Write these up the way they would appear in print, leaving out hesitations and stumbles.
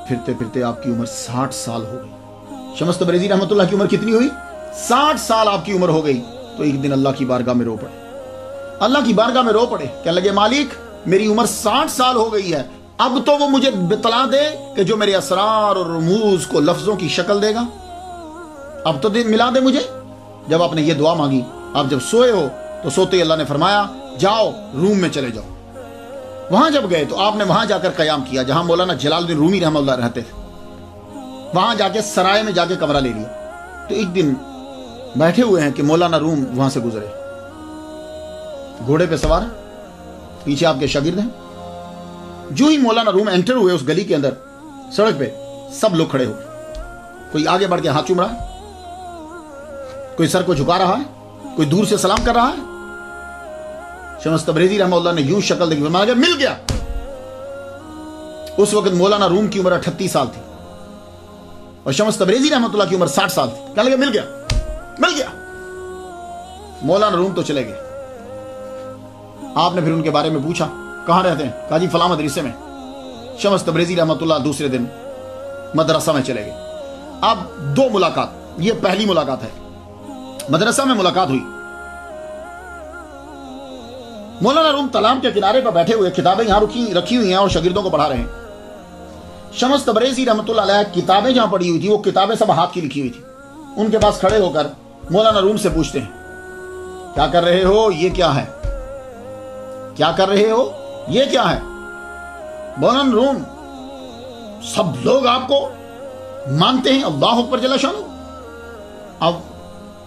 پھرتے پھرتے آپ کی عمر 60 سال ہو گئی۔ شمس تبریزی رحمت اللہ کی عمر کتنی ہوئی؟ 60 سال آپ کی عمر ہو گئی۔ تو ایک دن اللہ کی بارگاہ میں رو پڑے، اللہ کی بارگاہ میں رو پڑے، کہنے لگے مالک میری عمر 60 سال ہو گئی ہے، اب تو وہ مجھے بتلا دے کہ جو میرے اسرار اور رموز کو لفظوں کی شکل دے گا، اب تو ملا دے مجھے۔ جب آپ نے یہ دعا مانگی، آپ جب سوئے ہو تو سوتے ہی اللہ نے فرمایا جاؤ روم میں چلے جاؤ۔ وہاں جب گئے تو آپ نے وہاں جا کر قیام کیا جہاں مولانا جلال الدین رومی رحمہ اللہ رہتے تھے، وہاں جا کے سرائے میں جا کے کمرہ لے لیا۔ تو ایک دن بیٹھے ہوئے ہیں کہ مولانا روم وہاں سے گزرے، گھوڑے پہ سوار، پیچھے آپ کے شاگرد ہیں۔ جو ہی مولانا روم انٹر ہوئے اس گلی کے اندر، سڑک پہ سب لوگ کھڑے ہوئے، کوئی آگے بڑھ کے ہاتھ چوم رہا ہے، کوئی سر کو جھکا رہا ہے، کوئی دور سے سلام کر رہا ہے۔ شمس تبریزی رحمہ اللہ نے یوں شکل دیکھی، فرمایا مل گیا۔ اس وقت مولانا روم کی عمر 38 سال تھی اور شمس تبریزی رحمۃ اللہ کی عمر 60 سال تھی۔ کہنے لگے مل گیا مل گیا۔ مولانا روم تو چلے گئے۔ آپ نے پھر ان کے بارے میں پوچھا کہاں رہتے ہیں؟ کہا جی فلاں مدرسے میں۔ شمس تبریزی رحمۃ اللہ دوسرے دن مدرسہ میں چلے گئے۔ اب دو ملاقات، یہ پہلی ملاقات ہے، مدرسہ میں ملاقات ہوئی۔ مولانا روم تالاب کے کنارے پر بیٹھے ہوئے، کتابیں یہاں رکھی ہوئی ہیں اور شاگردوں کو پڑھا رہے ہیں۔ شمس تبریزی رحمۃ اللہ علیہ کتابیں جہاں پڑھی ہوئی تھی وہ کتابیں سب ہاتھ کی لکھی ہوئی تھی۔ ان کے پاس کھڑے ہو کر مولانا روم سے پوچھتے ہیں کیا کر رہے ہو؟ یہ کیا ہے؟ کیا کر رہے ہو؟ یہ کیا ہے؟ مولانا روم سب لوگ آپ کو مانتے ہیں، اللہ اکبر جل شانہ۔ اب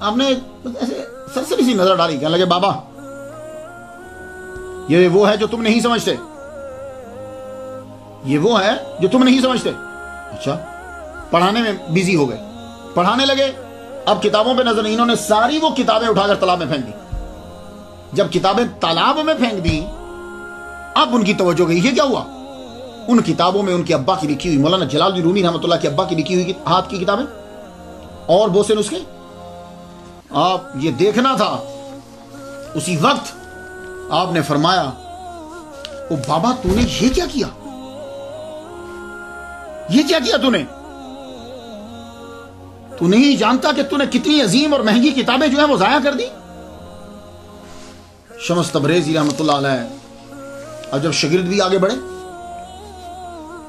آپ نے ایسے سرسری سی نظر ڈالی، کہنے لگے بابا یہ وہ ہے جو تم نہیں سمجھتے، یہ وہ ہے جو تم نہیں سمجھتے۔ اچھا، پڑھانے میں بیزی ہو گئے، پڑھانے لگے۔ اب کتابوں پہ نظر نہیں، انہوں نے ساری وہ کتابیں اٹھا کر تالاب میں پھینک دی۔ جب کتابیں تالاب میں پھینک دی، اب ان کی توجہ گئی، یہ کیا ہوا؟ ان کتابوں میں ان کے ابا کی لکھی ہوئی، مولانا جلال الدین رومی رحمۃ اللہ کے ابا کی لکھی ہوئی ہاتھ کی کتابیں اور بہت سے نسخے۔ آپ یہ دیکھنا تھا۔ اسی وقت آپ نے فرمایا او بابا تو نے یہ کیا کیا؟ یہ کیا کیا تو نے؟ تو نہیں جانتا کہ تو نے کتنی عظیم اور مہنگی کتابیں جو ہیں وہ ضائع کر دی؟ شمس تبریزی رحمۃ اللہ علیہ اب جب شاگرد بھی آگے بڑھے،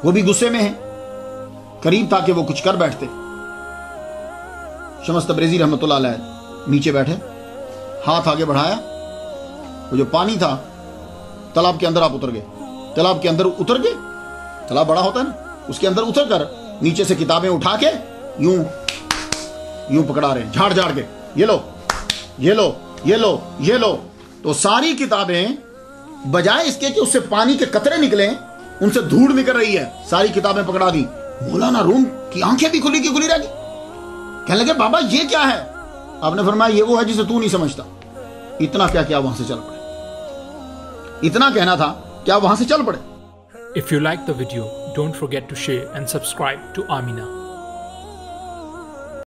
وہ بھی غصے میں ہیں، قریب تھا کہ وہ کچھ کر بیٹھتے۔ شمس تبریزی رحمۃ اللہ علیہ نیچے بیٹھے، ہاتھ آگے بڑھایا، وہ جو پانی تھا تالاب کے اندر آپ اتر گئے، تالاب کے اندر اتر گئے، تالاب بڑا ہوتا ہے نا، اس کے اندر اتر کر نیچے سے کتابیں اٹھا کے یوں یوں پکڑا رہے ہیں، جھاڑ جھاڑ کے، یہ لو یہ لو یہ لو یہ لو۔ تو ساری کتابیں بجائے اس کے کہ اس سے پانی کے قطرے نکلیں، ان سے دھوڑ نکل رہی ہے، ساری کتابیں پکڑا دی۔ مولانا روم کی آنکھیں بھی کھلی کی کھلی رہ گئی، کہنے لگے بابا یہ کیا ہے؟ آپ نے فرمایا یہ وہ ہے جسے تو نہیں سمجھتا۔ اتنا کیا وہاں سے چل پڑے، اتنا کہنا تھا کیا وہاں سے چل پڑے۔ If you like the video, don't forget to share and subscribe to Amina.